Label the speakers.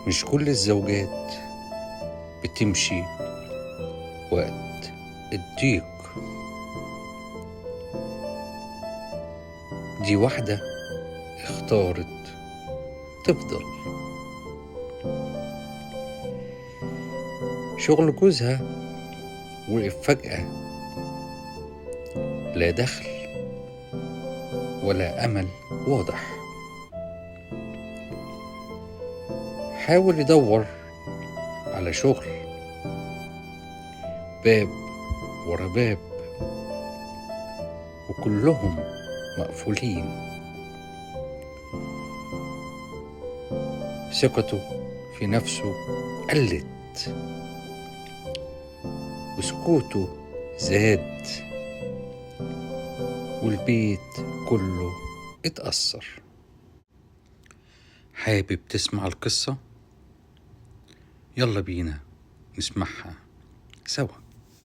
Speaker 1: مش كل الزوجات بتمشي وقت الضيق. دي واحدة اختارت تفضل. شغل جوزها وقف فجأة، لا دخل ولا أمل واضح. حاول يدور على شغل، باب ورا باب وكلهم مقفولين. ثقته في نفسه قلت وسكوته زاد والبيت كله اتأثر. حابب تسمع القصة؟ يلا بينا نسمعها سوا.